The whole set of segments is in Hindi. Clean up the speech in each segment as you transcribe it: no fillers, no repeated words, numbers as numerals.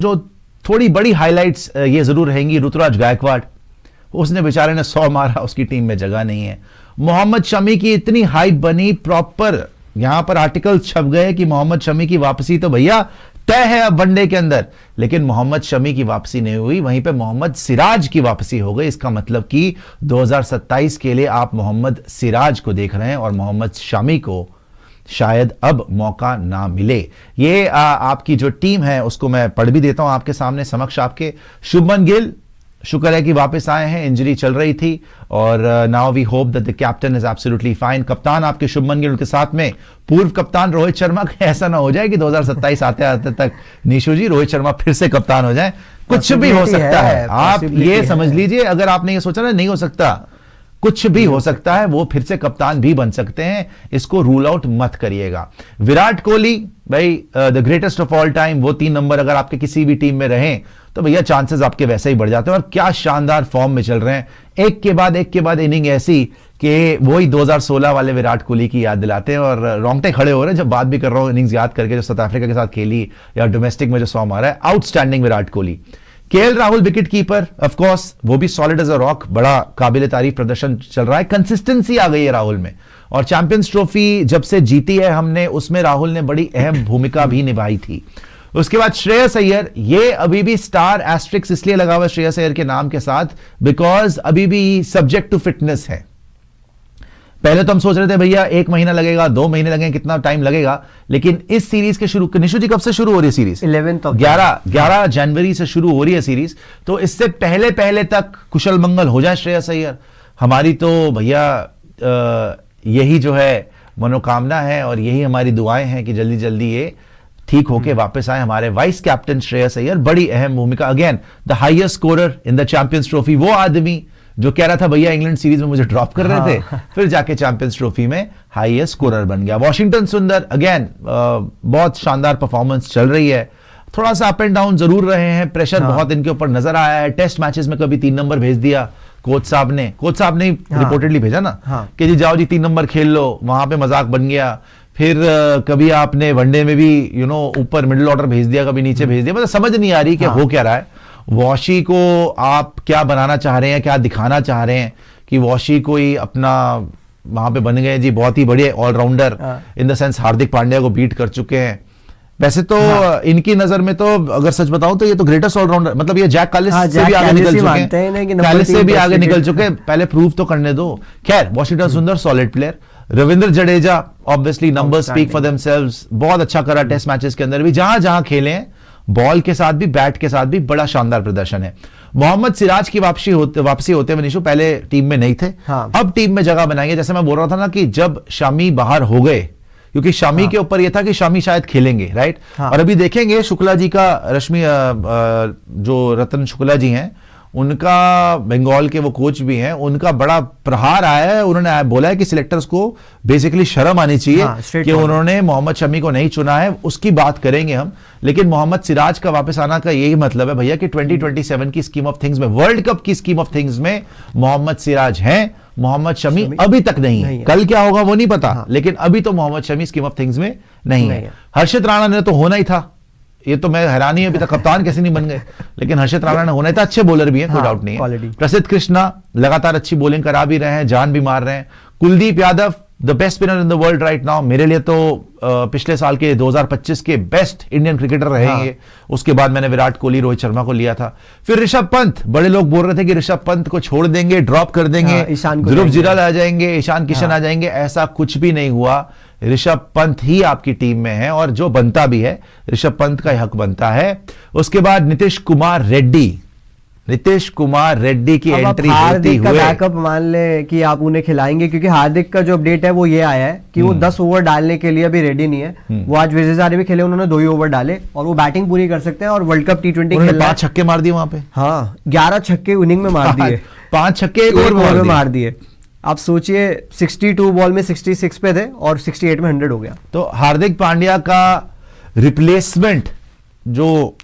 जो थोड़ी बड़ी हाइलाइट्स ये जरूर रहेंगी, ऋतुराज गायकवाड़, उसने बेचारे ने 100 मारा, उसकी टीम में जगह नहीं है। मोहम्मद शमी की इतनी हाइप बनी, प्रॉपर यहां पर आर्टिकल छप गए कि मोहम्मद शमी की वापसी तो भैया तय है अब वनडे के अंदर, लेकिन मोहम्मद शमी की वापसी नहीं हुई, वहीं पे मोहम्मद सिराज की वापसी हो गई। इसका मतलब कि 2027 के लिए आप मोहम्मद सिराज को देख रहे हैं और मोहम्मद शमी को शायद अब मौका ना मिले। ये आपकी जो टीम है उसको मैं पढ़ भी देता हूं आपके सामने समक्ष आपके। शुभमन गिल शुक्र है कि वापस आए हैं, इंजरी चल रही थी और now we hope that the captain is absolutely fine. कप्तान आपके शुभमन गिल, उनके साथ में पूर्व कप्तान रोहित शर्मा। ऐसा ना हो जाए कि 2027 आते आते तक निशु जी रोहित शर्मा फिर से कप्तान हो जाए, कुछ भी हो सकता है। आप ये समझ लीजिए, अगर आपने ये सोचा ना नहीं हो सकता, कुछ भी हो सकता है, वो फिर से कप्तान भी बन सकते हैं, इसको रूल आउट मत करिएगा। विराट कोहली भाई the greatest of all time, वो 3 नंबर अगर आपके किसी भी टीम में रहें तो भैया चांसेस आपके वैसे ही बढ़ जाते हैं। और क्या शानदार फॉर्म में चल रहे हैं, एक के बाद इनिंग ऐसी कि वही 2016 वाले विराट कोहली की याद दिलाते हैं और रोंगटे खड़े हो रहे हैं जब बात भी कर रहा हूं इनिंग्स याद करके, जो साउथ अफ्रीका के साथ खेली या डोमेस्टिक में जो 100 मारा है। Outstanding Virat Kohli. KL Rahul wicket keeper, of course वो भी सॉलिड एज अ रॉक, बड़ा काबिल तारीफ प्रदर्शन चल रहा है, कंसिस्टेंसी आ गई है राहुल में। और चैंपियंस ट्रॉफी जब से जीती है हमने, उसमें राहुल ने बड़ी अहम भूमिका भी निभाई थी। उसके बाद श्रेयस अय्यर, ये अभी भी स्टार एस्ट्रिक्स इसलिए लगा हुआ है श्रेयस अय्यर के नाम के साथ बिकॉज अभी भी सब्जेक्ट टू फिटनेस है। पहले तो हम सोच रहे थे भैया 1 महीना लगेगा, 2 महीने लगेंगे, कितना टाइम लगेगा, लेकिन इस सीरीज के शुरू, निशु जी कब से शुरू हो रही है सीरीज? 11 जनवरी से शुरू हो रही है सीरीज। तो इससे पहले तक कुशल मंगल हो जाए श्रेयस अय्यर, हमारी तो भैया यही जो है मनोकामना है और यही हमारी दुआएं हैं कि जल्दी जल्दी ये ठीक होके वापस आए हमारे वाइस कैप्टन श्रेयस अय्यर। बड़ी अहम भूमिका, again the highest scorer in the champions trophy, वो आदमी जो कह रहा था भैया इंग्लैंड सीरीज में मुझे ड्रॉप कर रहे थे, फिर जाके चैंपियंस ट्रॉफी में हाईएस्ट स्कोरर बन गया। वॉशिंगटन सुंदर, अगेन बहुत शानदार परफॉर्मेंस चल रही है, थोड़ा सा अप एंड डाउन जरूर रहे हैं, प्रेशर बहुत इनके ऊपर नजर आया है। टेस्ट मैचेस में कभी 3 नंबर भेज दिया कोच साहब ने रिपोर्टेडली भेजा ना कि जी जाओ जी 3 नंबर खेल लो, वहां पे मजाक बन गया। फिर कभी आपने वनडे में भी ऊपर मिडिल ऑर्डर भेज दिया, कभी नीचे भेज दिया, मतलब समझ नहीं आ रही कि हो क्या रहा है। वॉशी को आप क्या बनाना चाह रहे हैं, क्या दिखाना चाह रहे हैं कि वॉशी कोई अपना वहां पे बन गए जी बहुत ही बड़े allrounder, in the sense Hardik Pandya को बीट कर चुके हैं। वैसे तो इनकी नजर में तो अगर सच बताऊं तो ये तो ग्रेटेस्ट ऑलराउंडर, मतलब ये जैक कालिस से भी आगे निकल चुके हैं, कालिस से भी आगे निकल चुके हैं, पहले प्रूव तो करने दो। खैर वॉशिंगटन सुंदर solid player. Ravindra Jadeja obviously number speak for themselves, बहुत अच्छा करा टेस्ट मैचेस के अंदर भी, जहां जहां खेले हैं बॉल के साथ भी बैट के साथ भी बड़ा शानदार प्रदर्शन है। मोहम्मद सिराज की वापसी होते हुए निशु पहले टीम में नहीं थे, अब टीम में जगह बनाएंगे। जैसे मैं बोल रहा था ना कि जब शमी बाहर हो गए, क्योंकि शमी के ऊपर यह था कि शमी शायद खेलेंगे, राइट। और अभी देखेंगे शुक्ला जी का, रश्मि जो रतन शुक्ला जी हैं, उनका बंगाल के वो कोच भी हैं, उनका बड़ा प्रहार आया है। उन्होंने बोला है कि सिलेक्टर्स को बेसिकली शर्म आनी चाहिए कि उन्होंने मोहम्मद शमी को नहीं चुना है, उसकी बात करेंगे हम। लेकिन मोहम्मद सिराज का वापस आना का यही मतलब है भैया कि 2027 की स्कीम ऑफ थिंग्स में, वर्ल्ड कप की स्कीम ऑफ थिंग्स में मोहम्मद सिराज हैं, मोहम्मद शमी अभी तक नहीं है। कल क्या होगा वो नहीं पता, लेकिन अभी तो Mohammed Shami scheme of things में नहीं है। हर्षित राणा ने तो होना ही था, ये तो मैं हैरानी है अभी तक कप्तान कैसे नहीं बन गए, लेकिन हर्षित राणा ने होना था। अच्छे बॉलर भी हैं, कोई डाउट नहीं है। प्रसिद्ध कृष्णा लगातार अच्छी बॉलिंग करा भी रहे हैं, जान भी मार रहे हैं। Kuldeep Yadav the best spinner in the world right now, मेरे लिए तो पिछले साल के 2025 के बेस्ट इंडियन क्रिकेटर रहेंगे। उसके बाद मैंने विराट कोहली, रोहित शर्मा को लिया था। फिर ऋषभ पंत, बड़े लोग बोल रहे थे कि ऋषभ पंत को छोड़ देंगे, ड्रॉप कर देंगे, ध्रुव जिरल आ जाएंगे, ईशान किशन आ जाएंगे, ऐसा कुछ भी नहीं हुआ। ऋषभ पंत ही आपकी टीम में है और जो बनता भी है ऋषभ पंत का हक बनता है। उसके बाद नीतीश कुमार रेड्डी की एंट्री हार्दिक का बैकअप मान ले कि आप उन्हें खिलाएंगे, क्योंकि हार्दिक का जो अपडेट है वो ये आया है कि वो 10 ओवर डालने के लिए अभी रेडी नहीं है। वो आज विजय भी खेले, उन्होंने 2 ही ओवर डाले और वो बैटिंग पूरी कर सकते हैं और वर्ल्ड कप T20 खेल 5 छक्के मार दिए वहां पे। हाँ 11 छक्के इनिंग में मार दिए, 5 छक्के एक ओवर में मार दिए। आप सोचिए 62 बॉल में 66 पे थे और 68 में 100 हो गया। तो हार्दिक पांड्या का रिप्लेसमेंट जो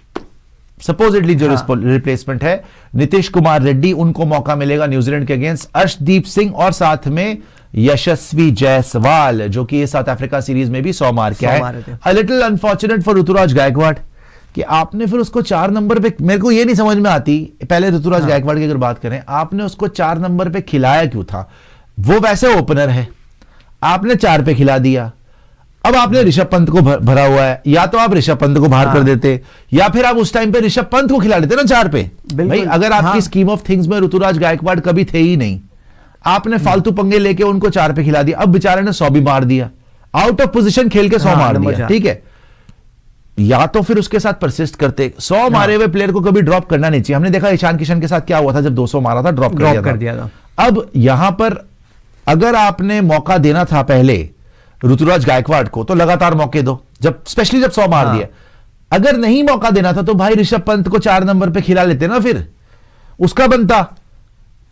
सपोजिटली रिप्लेसमेंट है नीतीश कुमार रेड्डी, उनको मौका मिलेगा न्यूजीलैंड के अगेंस्ट। अर्शदीप सिंह और साथ में यशस्वी जायसवाल, जो कि साउथ अफ्रीका सीरीज में भी 100 मार के आए। A little unfortunate for Ruturaj Gaikwad कि आपने फिर उसको 4 नंबर पे, मेरे को ये नहीं समझ में आती, पहले ऋतुराज गायकवाड़ की अगर बात करें, आपने उसको 4 नंबर पे खिलाया क्यों था? वो वैसे ओपनर है, आपने 4 पे खिला दिया। अब आपने ऋषभ पंत को भरा हुआ है, या तो आप ऋषभ पंत को बाहर कर देते, या फिर आप उस टाइम पे ऋषभ पंत को खिला देते ना 4 पे। भाई अगर आपकी स्कीम ऑफ थिंग्स में ऋतुराज गायकवाड़ कभी थे ही नहीं, आपने फालतू पंगे लेके उनको 4 पे खिला दिया। अब बेचारे ने 100 भी मार दिया, आउट ऑफ पोजीशन खेल के 100 मार दिया, ठीक है। या तो फिर उसके साथ परसिस्ट करते, 100 मारे हुए प्लेयर को कभी ड्रॉप करना नहीं चाहिए। हमने देखा ईशान किशन के साथ क्या हुआ था, जब 200 मारा था ड्रॉप कर दिया था। अब यहां पर अगर आपने मौका देना था पहले ऋतुराज गायकवाड़ को, तो लगातार मौके दो, जब स्पेशली जब 100 मार दिए। अगर नहीं मौका देना था तो भाई ऋषभ पंत को 4 नंबर पे खिला लेते ना, फिर उसका बनता।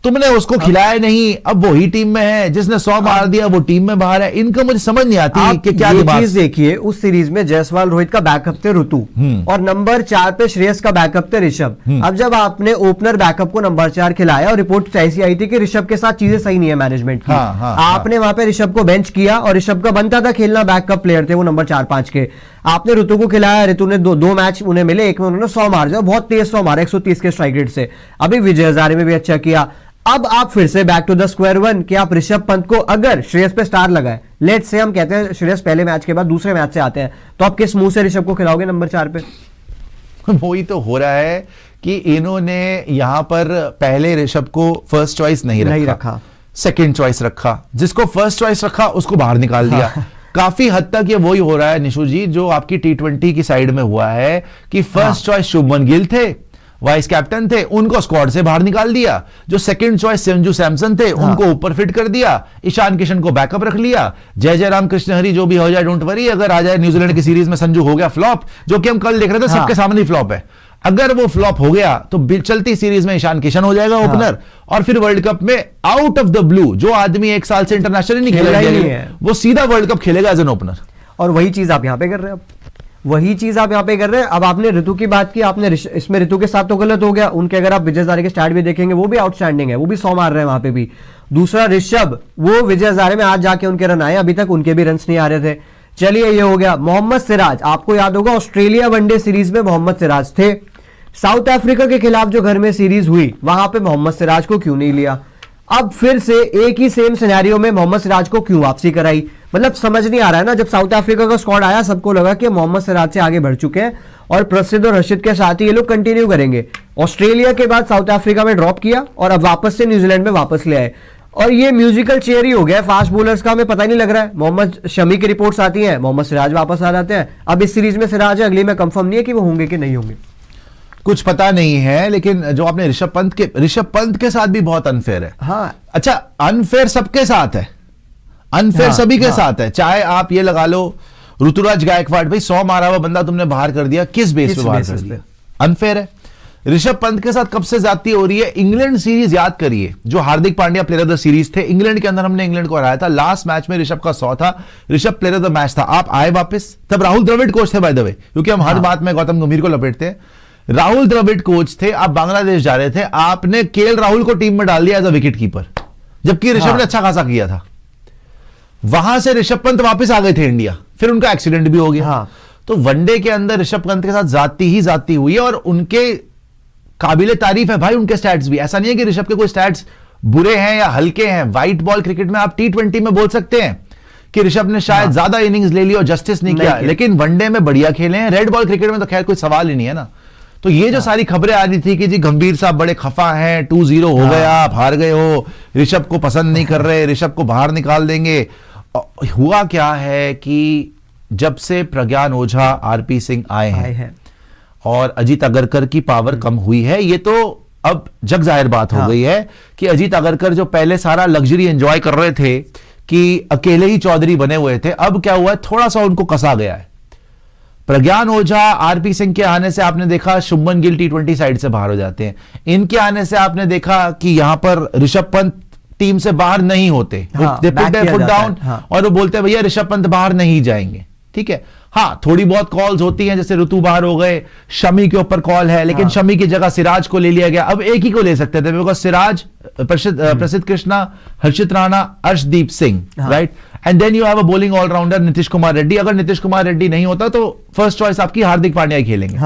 तुमने उसको खिलाया नहीं, अब वही टीम में है, जिसने 100 मार दिया वो टीम में बाहर है। इनका मुझे समझ नहीं आती कि क्या चीज देखिए, उस सीरीज में जायसवाल रोहित का बैकअप थे ऋतु, और नंबर 4 पे श्रेयस का बैकअप थे ऋषभ। अब जब आपने ओपनर बैकअप को नंबर 4 खिलाया, और रिपोर्ट ऐसी आई थी कि ऋषभ के साथ चीजें सही नहीं है मैनेजमेंट की, आपने वहां पे ऋषभ को बेंच किया, और ऋषभ का बनता था खेलना, बैकअप प्लेयर थे वो नंबर 4-5 के। आपने ऋतु को खिलाया, ऋतु ने दो मैच उन्हें मिले, एक में उन्होंने 100 मार दिया, बहुत तेज 100 मारा 130 के स्ट्राइक रेट से। अभी विजय हजारे में भी अच्छा किया। अब आप फिर से back to the square one कि आप ऋषभ पंत को, अगर श्रेयस पे स्टार लगाए, लेट्स से हम कहते हैं श्रेयस पहले मैच के बाद दूसरे मैच से आते हैं, तो आप किस मुंह से ऋषभ को खिलाओगे नंबर 4 पे? वही तो हो रहा है कि इन्होंने यहां पर पहले ऋषभ को फर्स्ट चॉइस नहीं रखा, सेकंड चॉइस रखा, जिसको फर्स्ट चॉइस रखा उसको बाहर निकाल दिया। काफी हद तक ये वही हो रहा है निशु जी, जो आपकी T20 की साइड में हुआ है कि फर्स्ट चॉइस शुभमन गिल थे, वाइस कैप्टन थे, उनको स्क्वाड से बाहर निकाल दिया। जो सेकंड चॉइस संजू सैमसन थे, उनको ऊपर फिट कर दिया। ईशान किशन को बैकअप रख लिया। जय जयराम कृष्ण हरी जो भी हो जाए डोंट वरी, अगर आ जाए न्यूजीलैंड की सीरीज में संजू हो गया फ्लॉप, जो कि हम कल देख रहे थे सबके सामने ही फ्लॉप है। अगर वो फ्लॉप हो गया तो चलती सीरीज में ईशान किशन हो जाएगा ओपनर, और फिर वर्ल्ड कप में आउट ऑफ द ब्लू, जो आदमी 1 साल से इंटरनेशनल नहीं खेला, वो सीधा वर्ल्ड कप खेलेगा एज एन ओपनर। और वही चीज आप यहां पे कर रहे हैं, वही चीज आप यहाँ पे कर रहे हैं। अब आपने ऋतु की बात की, आपने इसमें ऋतु के साथ तो गलत हो गया। उनके अगर आप विजय हजारे के स्टार्ट भी देखेंगे, वो भी आउटस्टैंडिंग है, वो भी 100 मार रहे हैं वहां पे भी। दूसरा ऋषभ, वो विजय हजारे में आज जाके उनके रन आए, अभी तक उनके भी रन नहीं आ रहे थे। चलिए ये हो गया। मोहम्मद सिराज, आपको याद होगा ऑस्ट्रेलिया वनडे सीरीज में मोहम्मद सिराज थे। साउथ अफ्रीका के खिलाफ जो घर में सीरीज हुई, वहां पे मोहम्मद सिराज को क्यों नहीं लिया? अब फिर से एक ही सेम सिनेरियो में मोहम्मद सिराज को क्यों वापसी कराई? मतलब समझ नहीं आ रहा है ना। जब साउथ अफ्रीका का स्क्वाड आया, सबको लगा कि मोहम्मद सिराज से आगे बढ़ चुके हैं, और प्रसिद्ध और हर्षित के साथ ही ये लोग कंटिन्यू करेंगे। ऑस्ट्रेलिया के बाद साउथ अफ्रीका में ड्रॉप किया, और अब वापस से न्यूजीलैंड में वापस ले आए, और ये म्यूजिकल चेयर ही हो गया फास्ट बॉलर्स का। हमें पता नहीं लग रहा है। मोहम्मद शमी की रिपोर्ट्स आती हैं, मोहम्मद सिराज वापस आ जाते हैं। अब इस सीरीज में सिराज है, अगली में कंफर्म नहीं है कि वो होंगे कि नहीं होंगे, कुछ पता नहीं है। लेकिन जो आपने ऋषभ पंत के साथ भी बहुत अनफेयर है। हाँ, अच्छा, अनफेयर सबके साथ है, अनफेयर सभी के साथ है। चाहे आप ये लगा लो ऋतुराज गायकवाड़, भाई 100 मारा हुआ बंदा तुमने बाहर कर दिया, किस बेस पे बाहर कर दिया? अनफेयर है। ऋषभ पंत के साथ कब से ज्यादती हो रही है? इंग्लैंड सीरीज याद करिए, जो Hardik Pandya player of the series थे, इंग्लैंड के अंदर हमने इंग्लैंड को हराया था। लास्ट मैच में ऋषभ का 100 था, Rishabh player of the match था। आप आए वापस, तब राहुल द्रविड़ कोच थे बाय द वे, क्योंकि हम हर बात में गौतम गंभीर को लपेटते हैं। राहुल द्रविड़ कोच थे, आप बांग्लादेश जा रहे थे, आपने केएल राहुल को टीम में डाल दिया एज अ विकेट कीपर, जबकि ऋषभ ने अच्छा खासा किया था। वहां से ऋषभ पंत वापस आ गए थे इंडिया, फिर उनका एक्सीडेंट भी हो गया। तो वनडे के अंदर ऋषभ पंत के साथ जाती हुई है, और उनके काबिले तारीफ है भाई उनके स्टैट्स भी। ऐसा नहीं है कि ऋषभ के कोई स्टैट्स बुरे हैं या हल्के हैं। व्हाइट बॉल क्रिकेट में आप T20 में बोल सकते हैं कि ऋषभ ने शायद ज्यादा इनिंग्स ले ली और जस्टिस नहीं किया, लेकिन वनडे में बढ़िया खेले हैं। रेड बॉल क्रिकेट में तो खैर कोई सवाल ही नहीं है ना। तो ये जो सारी खबरें आ रही थी कि जी गंभीर साहब बड़े खफा हैं, 2-0 हो गया, आप हार गए हो, ऋषभ को पसंद नहीं कर रहे, ऋषभ को बाहर निकाल देंगे। हुआ क्या है कि जब से प्रज्ञान ओझा, आरपी सिंह आए हैं और अजीत अगरकर की पावर कम हुई है, ये तो अब जग जाहिर बात हो गई है कि अजीत अगरकर जो पहले सारा लग्जरी एंजॉय कर रहे थे कि अकेले ही चौधरी बने हुए थे, अब क्या हुआ है, थोड़ा सा उनको कसा गया है। प्रज्ञान ओझा, आरपी सिंह के आने से आपने देखा शुभमन गिल T20 साइड से बाहर हो जाते हैं। इनके आने से आपने देखा कि यहां पर ऋषभ पंत टीम से बाहर नहीं होते, they put there foot down, और वो बोलते हैं भैया ऋषभ पंत बाहर नहीं जाएंगे। ठीक है, हाँ थोड़ी बहुत कॉल्स होती हैं, जैसे ऋतु बाहर हो गए, शमी के ऊपर कॉल है, लेकिन शमी की जगह सिराज को ले लिया गया। अब एक ही को ले सकते थे, because Siraj, Prasidh Krishna, Harshit Rana, Arshdeep Singh, right, and then you have a bowling all rounder Nitish Kumar Reddy. अगर नीतीश कुमार रेड्डी नहीं होता तो फर्स्ट चॉइस आपकी हार्दिक पांड्या ही खेलेंगे।